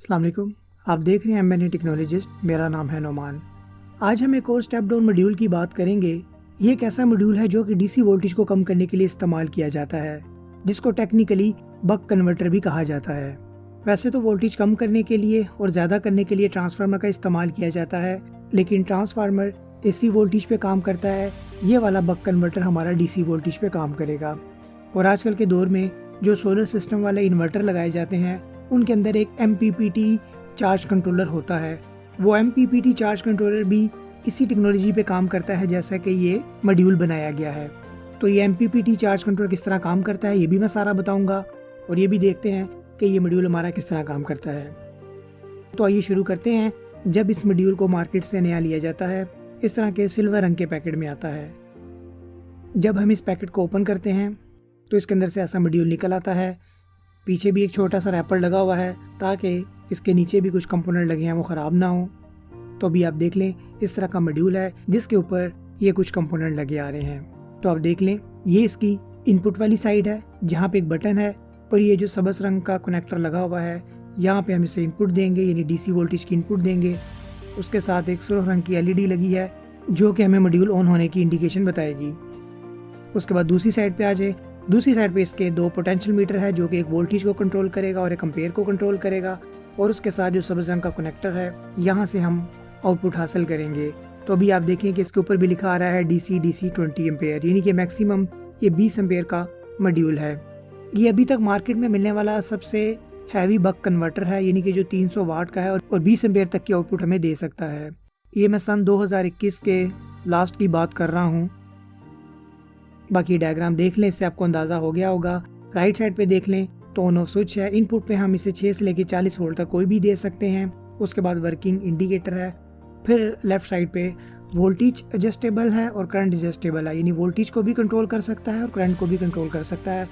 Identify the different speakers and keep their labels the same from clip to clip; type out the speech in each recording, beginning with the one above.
Speaker 1: अस्सलाम वालेकुम। आप देख रहे हैं मैंने टेक्नोलॉजिस्ट। मेरा नाम है नोमान। आज हम एक और स्टेप डाउन मॉड्यूल की बात करेंगे। ये एक ऐसा मॉड्यूल है जो कि डीसी वोल्टेज को कम करने के लिए इस्तेमाल किया जाता है, जिसको टेक्निकली बक कन्वर्टर भी कहा जाता है। वैसे तो वोल्टेज कम करने के लिए और ज़्यादा करने के लिए ट्रांसफार्मर का इस्तेमाल किया जाता है, लेकिन ट्रांसफार्मर एसी वोल्टेज पे काम करता है। ये वाला बक कन्वर्टर हमारा डीसी वोल्टेज पे काम करेगा। और आजकल के दौर में जो सोलर सिस्टम वाले इन्वर्टर लगाए जाते हैं, उनके अंदर एक MPPT चार्ज कंट्रोलर होता है। वो MPPT चार्ज कंट्रोलर भी इसी टेक्नोलॉजी पे काम करता है जैसा कि ये मॉड्यूल बनाया गया है। तो ये MPPT चार्ज कंट्रोलर किस तरह काम करता है ये भी मैं सारा बताऊंगा, और ये भी देखते हैं कि ये मॉड्यूल हमारा किस तरह काम करता है। तो आइए शुरू करते हैं। जब इस मॉड्यूल को मार्केट से नया लिया जाता है, इस तरह के सिल्वर रंग के पैकेट में आता है। जब हम इस पैकेट को ओपन करते हैं तो इसके अंदर से ऐसा मॉड्यूल निकल आता है। पीछे भी एक छोटा सा रैपर लगा हुआ है ताकि इसके नीचे भी कुछ कंपोनेंट लगे हैं वो ख़राब ना हो। तो अभी आप देख लें, इस तरह का मॉड्यूल है जिसके ऊपर ये कुछ कंपोनेंट लगे आ रहे हैं। तो आप देख लें, ये इसकी इनपुट वाली साइड है जहाँ पे एक बटन है, और ये जो सबस रंग का कनेक्टर लगा हुआ है, यहाँ पे हम इसे इनपुट देंगे, यानी डीसी वोल्टेज की इनपुट देंगे। उसके साथ एक सुर्ख रंग की LED लगी है जो कि हमें मॉड्यूल ऑन होने की इंडिकेशन बताएगी। उसके बाद दूसरी साइड पे आ जाए। दूसरी साइड पे इसके दो पोटेंशियल मीटर है जो कि एक वोल्टेज को कंट्रोल करेगा और एक एम्पेयर को कंट्रोल करेगा, और उसके साथ जो सब्ज रंग का कनेक्टर है, यहाँ से हम आउटपुट हासिल करेंगे। तो अभी आप देखें कि इसके ऊपर भी लिखा आ रहा है DC 20 एम्पेयर, यानी कि मैक्सिमम ये 20 एम्पेयर का मॉड्यूल है। ये अभी तक मार्केट में मिलने वाला सबसे हैवी बक कन्वर्टर है, यानी कि जो 300 वाट का है और 20 एम्पेयर तक की आउटपुट हमें दे सकता है। ये मैं सन 2021 के लास्ट की बात कर रहा हूँ। बाकी डायग्राम देख लें, इससे आपको अंदाज़ा हो गया होगा। राइट साइड पे देख लें तो ऑन ऑफ स्विच है। इनपुट पे हम इसे 6 से लेकर 40 वोल्ट तक कोई भी दे सकते हैं। उसके बाद वर्किंग इंडिकेटर है। फिर लेफ्ट साइड पे वोल्टेज एडजस्टेबल है और करंट एडजस्टेबल है, यानी वोल्टेज को भी कंट्रोल कर सकता है और करंट को भी कंट्रोल कर सकता है।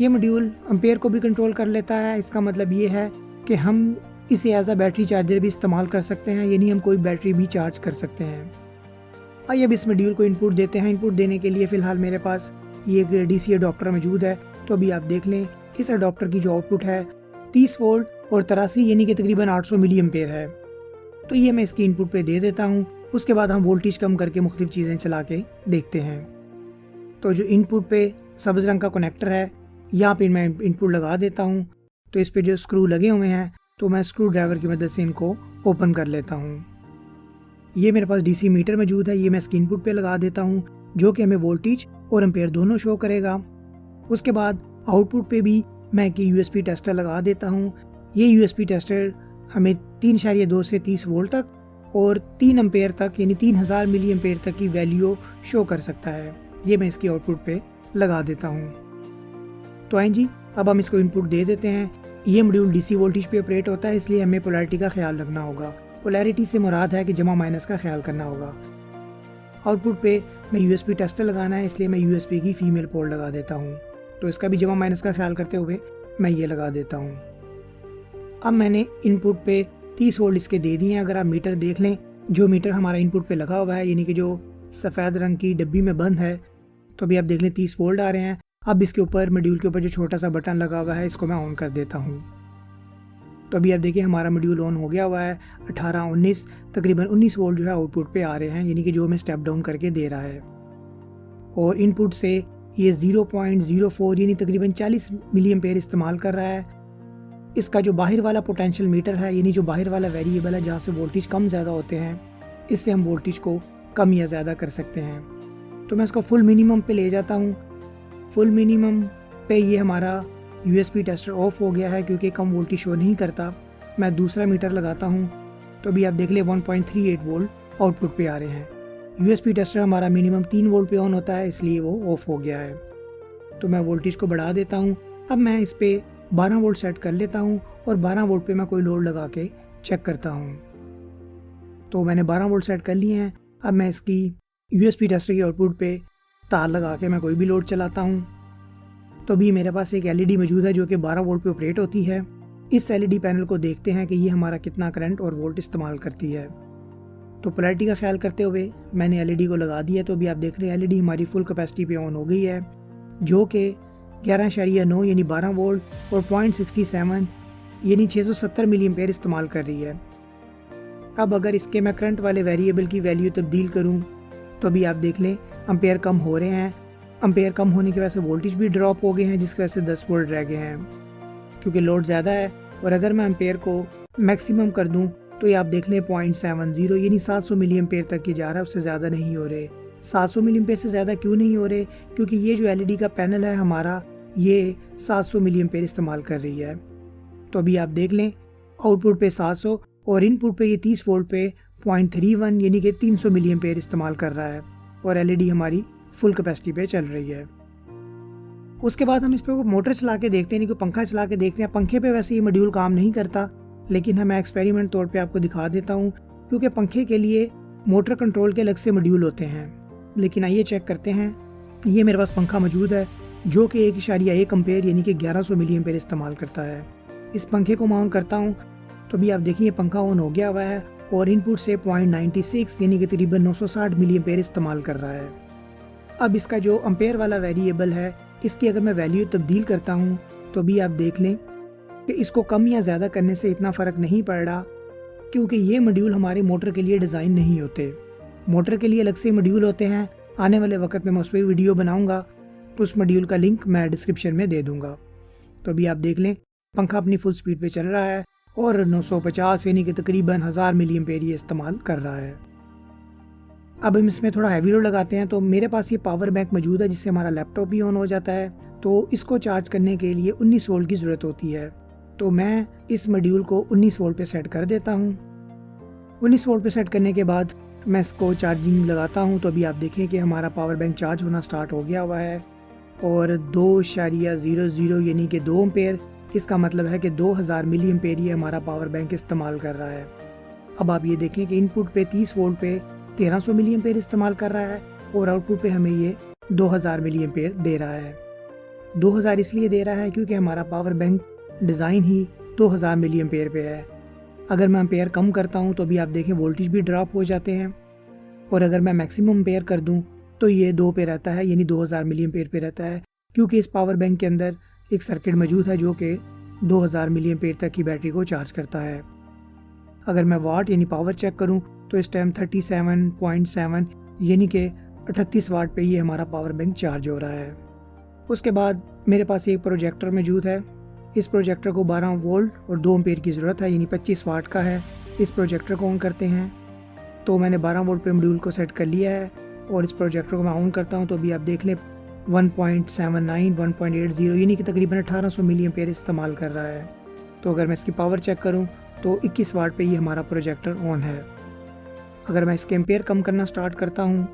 Speaker 1: ये मॉड्यूल एम्पेयर को भी कंट्रोल कर लेता है। इसका मतलब ये है कि हम इसे एज अ बैटरी चार्जर भी इस्तेमाल कर सकते हैं, यानी हम कोई बैटरी भी चार्ज कर सकते हैं। आइए अब इस मॉड्यूल को इनपुट देते हैं। इनपुट देने के लिए फ़िलहाल मेरे पास ये DC अडोप्टर मौजूद है। तो अभी आप देख लें, इस अडोप्टर की जो आउटपुट है 30 वोल्ट और 83 यानी कि तकरीबन 800 मिली एम्पेयर है। तो ये मैं इसकी इनपुट पे दे देता हूँ। उसके बाद हम वोल्टेज कम करके मुख्तलिफ चीज़ें चला के देखते हैं। तो जो इनपुट पे सब्ज़ रंग का कनेक्टर है, यहाँ पे मैं इनपुट लगा देता हूँ। तो इस पे जो स्क्रू लगे हुए हैं, तो मैं स्क्रू ड्राइवर की मदद से इनको ओपन कर लेता हूँ। ये मेरे पास DC मीटर मौजूद है, ये मैं इसकी इनपुट पे लगा देता हूँ, जो कि हमें वोल्टेज और एम्पेयर दोनों शो करेगा। उसके बाद आउटपुट पे भी मैं एक USB टेस्टर लगा देता हूँ। ये USB टेस्टर हमें 3.2 से 30 वोल्ट तक और 3 एम्पेयर तक, यानी 3000 मिली एम्पेयर तक की वैल्यू शो कर सकता है। ये मैं इसकी आउटपुट पे लगा देता हूँ। तो आए जी, अब हम इसको इनपुट दे देते हैं। ये मॉड्यूल DC वोल्टेज पे ऑपरेट होता है, इसलिए हमें पोलैरिटी का ख्याल रखना होगा। पोलैरिटी से मुराद है कि जमा माइनस का ख्याल करना होगा। आउटपुट पे मैं USB टेस्टर लगाना है, इसलिए मैं USB की फीमेल पोर्ट लगा देता हूँ। तो इसका भी जमा माइनस का ख्याल करते हुए मैं ये लगा देता हूँ। अब मैंने इनपुट पे 30 वोल्ट इसके दे दिए हैं। अगर आप मीटर देख लें, जो मीटर हमारा इनपुट पे लगा हुआ है, यानी कि जो सफ़ेद रंग की डब्बी में बंद है, तो अभी आप देख लें 30 वोल्ट आ रहे हैं। अब इसके ऊपर मॉड्यूल के ऊपर जो छोटा सा बटन लगा हुआ है, इसको मैं ऑन कर देता हूँ। तो अभी आप देखिए हमारा मॉड्यूल ऑन हो गया हुआ है। 18, 19, तकरीबन 19 वोल्ट जो है आउटपुट पे आ रहे हैं, यानी कि जो हमें स्टेप डाउन करके दे रहा है। और इनपुट से ये 0.04 यानी तकरीबन 40 मिली एम्पेयर इस्तेमाल कर रहा है। इसका जो बाहर वाला पोटेंशियल मीटर है, यानी जो बाहर वाला वेरिएबल है जहाँ से वोल्टेज कम ज़्यादा होते हैं, इससे हम वोल्टेज को कम या ज़्यादा कर सकते हैं। तो मैं इसको फुल मिनिमम पे ले जाता हूँ। फुल मिनिमम पे ये हमारा USB टेस्टर ऑफ हो गया है क्योंकि कम वोल्टेज शो नहीं करता। मैं दूसरा मीटर लगाता हूँ। तो अभी आप देख ले 1.38 वोल्ट आउटपुट पे आ रहे हैं। USB टेस्टर हमारा मिनिमम 3 वोल्ट पे ऑन होता है, इसलिए वो ऑफ हो गया है। तो मैं वोल्टेज को बढ़ा देता हूँ। अब मैं इस पे 12 वोल्ट सेट कर लेता हूँ और 12 वोल्ट पे मैं कोई लोड लगा के चेक करता हूँ। तो मैंने 12 वोल्ट सेट कर लिए हैं। अब मैं इसकी USB टेस्टर की आउटपुट पे तार लगा के मैं कोई भी लोड चलाता हूँ। तो अभी मेरे पास एक LED मौजूद है जो कि 12 वोल्ट पे ऑपरेट होती है। इस LED पैनल को देखते हैं कि ये हमारा कितना करंट और वोल्ट इस्तेमाल करती है। तो पोलैरिटी का ख्याल करते हुए मैंने LED को लगा दिया। तो अभी आप देख रहे हैं LED हमारी फुल कैपेसिटी पे ऑन हो गई है, जो कि 11.9 यानी 12 वोल्ट और 0.67 यानी 670 मिली एम्पेयर इस्तेमाल कर रही है। अब अगर इसके मैं करंट वाले वेरिएबल की वैल्यू तब्दील करूं तो अभी आप देख लें एम्पेयर कम हो रहे हैं। एम्पेयर कम होने की वजह से वोल्टेज भी ड्रॉप हो गए हैं, जिसकी वजह से 10 वोल्ट रह गए हैं क्योंकि लोड ज़्यादा है। और अगर मैं एम्पेयर को मैक्सिमम कर दूं तो ये आप देख लें 0.70 यानी 700 मिली एम्पेयर तक ये जा रहा है, उससे ज़्यादा नहीं हो रहे। 700 मिली एम्पेयर से ज़्यादा क्यों नहीं हो रहे? क्योंकि ये जो LED का पैनल है हमारा, ये 700 मिली एम्पेयर इस्तेमाल कर रही है। तो अभी आप देख लें आउटपुट पे 700 और इनपुट पे ये 30 वोल्ट पे 0.31 यानी कि 300 मिली एम्पेयर इस्तेमाल कर रहा है और LED हमारी फुल कैपेसिटी पे चल रही है। उसके बाद हम इस पर मोटर चला के देखते हैं, यानी कि पंखा चला के देखते हैं। पंखे पे वैसे ये मॉड्यूल काम नहीं करता, लेकिन मैं एक्सपेरिमेंट तौर पे आपको दिखा देता हूँ क्योंकि पंखे के लिए मोटर कंट्रोल के अलग से मॉड्यूल होते हैं। लेकिन आइए चेक करते हैं। ये मेरे पास पंखा मौजूद है जो कि 1.1 एम्पेयर यानी कि 1100 मिली एम्पेयर इस्तेमाल करता है। इस पंखे को मैं ऑन करता हूँ तो अभी आप देखिए पंखा ऑन हो गया हुआ है और इनपुट से 0.96 यानी कि तकरीबन 960 मिली एम्पेयर इस्तेमाल कर रहा है। अब इसका जो एम्पेयर वाला वेरिएबल है, इसकी अगर मैं वैल्यू तब्दील करता हूँ तो अभी आप देख लें कि इसको कम या ज़्यादा करने से इतना फ़र्क नहीं पड़ रहा क्योंकि ये मॉड्यूल हमारे मोटर के लिए डिज़ाइन नहीं होते। मोटर के लिए अलग से मॉड्यूल होते हैं। आने वाले वक्त में मैं उस पर वीडियो बनाऊँगा, उस मॉड्यूल का लिंक मैं डिस्क्रिप्शन में दे दूँगा। तो अभी आप देख लें पंखा अपनी फुल स्पीड पे चल रहा है और 950 यानी कि तकरीबन 1000 मिली एम्पेयर ये इस्तेमाल कर रहा है। अब हम इसमें थोड़ा हैवी लोड लगाते हैं तो मेरे पास ये पावर बैंक मौजूद है जिससे हमारा लैपटॉप भी ऑन हो जाता है। तो इसको चार्ज करने के लिए 19 वोल्ट की ज़रूरत होती है। तो मैं इस मॉड्यूल को 19 वोल्ट पे सेट कर देता हूँ। 19 वोल्ट पे सेट करने के बाद मैं इसको चार्जिंग लगाता हूँ तो अभी आप देखें कि हमारा पावर बैंक चार्ज होना स्टार्ट हो गया हुआ है और 2.00 यानी कि 2 एम्पेयर, इसका मतलब है कि 2000 मिली एम्पेयर ये हमारा पावर बैंक इस्तेमाल कर रहा है। अब आप ये देखें कि इनपुट पे 30 वोल्ट पे 1300 मिली एम्पेयर इस्तेमाल कर रहा है और आउटपुट पे हमें ये 2000 मिली एम्पेयर दे रहा है। 2000 इसलिए दे रहा है क्योंकि हमारा पावर बैंक डिज़ाइन ही 2000 मिली एम्पेयर पे है। अगर मैं एम्पेयर कम करता हूँ तो अभी आप देखें वोल्टेज भी ड्रॉप हो जाते हैं और अगर मैं मैक्सिमम एम्पेयर कर दूँ तो ये 2 पे रहता है यानी 2000 मिली एम्पेयर पे रहता है क्योंकि इस पावर बैंक के अंदर एक सर्किट मौजूद है जो कि 2000 मिली एम्पेयर तक की बैटरी को चार्ज करता है। अगर मैं वाट यानी पावर चेक करूं तो इस टाइम 37.7 यानी कि 38 वाट पे ये हमारा पावर बैंक चार्ज हो रहा है। उसके बाद मेरे पास एक प्रोजेक्टर मौजूद है। इस प्रोजेक्टर को 12 वोल्ट और 2 एम्पेयर की ज़रूरत है यानी 25 वाट का है। इस प्रोजेक्टर को ऑन करते हैं तो मैंने 12 वोल्ट पे मॉड्यूल को सेट कर लिया है और इस प्रोजेक्टर को मैं ऑन करता हूँ तो अभी आप देख लें 1.79 1.80 यानी कि तकरीबन 1800 मिली एम्पेयर इस्तेमाल कर रहा है। तो अगर मैं इसकी पावर चेक करूं तो 21 वाट पे ये हमारा प्रोजेक्टर ऑन है। अगर मैं इसके एम्पेयर कम करना स्टार्ट करता हूं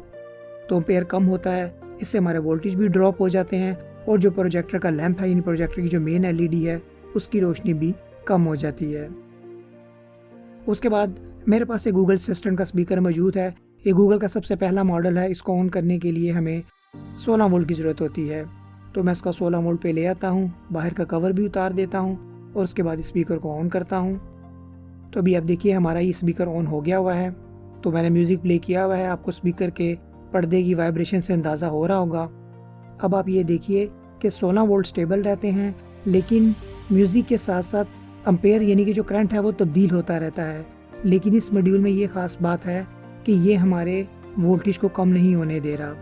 Speaker 1: तो एम्पेयर कम होता है, इससे हमारे वोल्टेज भी ड्रॉप हो जाते हैं और जो प्रोजेक्टर का लैंप है यानी प्रोजेक्टर की जो मेन LED है उसकी रोशनी भी कम हो जाती है। उसके बाद मेरे पास एक गूगल असिस्टेंट का स्पीकर मौजूद है। ये गूगल का सबसे पहला मॉडल है। इसको ऑन करने के लिए हमें 16 वोल्ट की ज़रूरत होती है। तो मैं इसका 16 वोल्ट पे ले आता हूँ, बाहर का कवर भी उतार देता हूँ और उसके बाद स्पीकर को ऑन करता हूँ। तो अभी आप देखिए हमारा ये स्पीकर ऑन हो गया हुआ है। तो मैंने म्यूज़िक प्ले किया हुआ है, आपको स्पीकर के पर्दे की वाइब्रेशन से अंदाज़ा हो रहा होगा। अब आप ये देखिए कि 16 वोल्ट स्टेबल रहते हैं, लेकिन म्यूज़िक के साथ साथ एम्पेयर यानी कि जो करंट है वो तब्दील होता रहता है। लेकिन इस मॉड्यूल में ये ख़ास बात है कि ये हमारे वोल्टेज को कम नहीं होने दे रहा।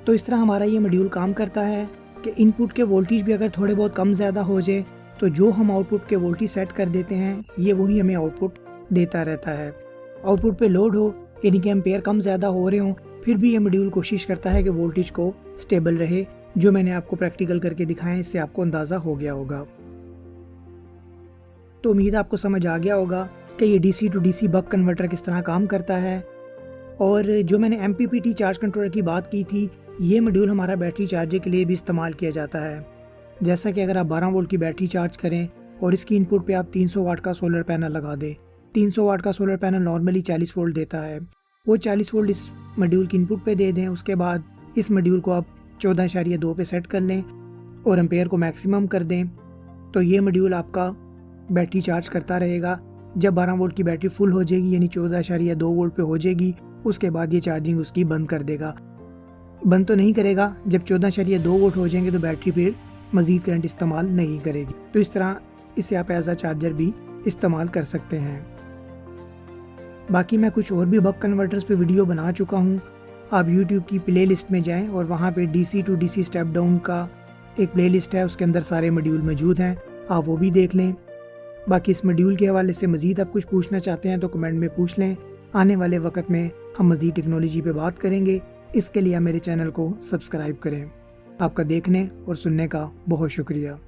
Speaker 1: तो इस तरह हमारा ये मॉड्यूल काम करता है कि इनपुट के वोल्टेज भी अगर थोड़े बहुत कम ज़्यादा हो जाए तो जो हम आउटपुट के वोल्टेज सेट कर देते हैं ये वही हमें आउटपुट देता रहता है। आउटपुट पे लोड हो यानी कि एम्पेयर कम ज़्यादा हो रहे हों, फिर भी ये मॉड्यूल कोशिश करता है कि वोल्टेज को स्टेबल रहे। जो मैंने आपको प्रैक्टिकल करके दिखाया इससे आपको अंदाज़ा हो गया होगा। तो उम्मीद आपको समझ आ गया होगा कि ये DC to DC buck converter किस तरह काम करता है। और जो मैंने MPPT चार्ज कंट्रोलर की बात की थी, ये मॉड्यूल हमारा बैटरी चार्जर के लिए भी इस्तेमाल किया जाता है। जैसा कि अगर आप 12 वोल्ट की बैटरी चार्ज करें और इसकी इनपुट पे आप 300 वाट का सोलर पैनल लगा दें। 300 वाट का सोलर पैनल नॉर्मली 40 वोल्ट देता है, वो 40 वोल्ट इस मॉड्यूल की इनपुट पे दे दें। उसके बाद इस मॉड्यूल को आप 14.2 पे सेट कर लें और एम्पेयर को मैक्सिमम कर दें, तो ये मॉड्यूल आपका बैटरी चार्ज करता रहेगा। जब 12 वोल्ट की बैटरी फुल हो जाएगी यानी 14.2 वोल्ट पे हो जाएगी, उसके बाद ये चार्जिंग उसकी बंद कर देगा। बंद तो नहीं करेगा, जब 14.2 वोल्ट हो जाएंगे तो बैटरी फिर मज़ीद करंट इस्तेमाल नहीं करेगी। तो इस तरह इसे आप एज अ चार्जर भी इस्तेमाल कर सकते हैं। बाकी मैं कुछ और भी बक कन्वर्टर्स पे वीडियो बना चुका हूँ। आप YouTube की प्ले लिस्ट में जाएँ और वहाँ पे DC to DC step down का एक प्ले लिस्ट है, उसके अंदर सारे मॉड्यूल मौजूद हैं, आप वो भी देख लें। बाकी इस मॉड्यूल के हवाले से मज़ीद आप कुछ पूछना चाहते हैं तो कमेंट में पूछ लें। आने वाले वक्त में हम मज़ीद टेक्नोलॉजी पे बात करेंगे। इसके लिए मेरे चैनल को सब्सक्राइब करें। आपका देखने और सुनने का बहुत शुक्रिया।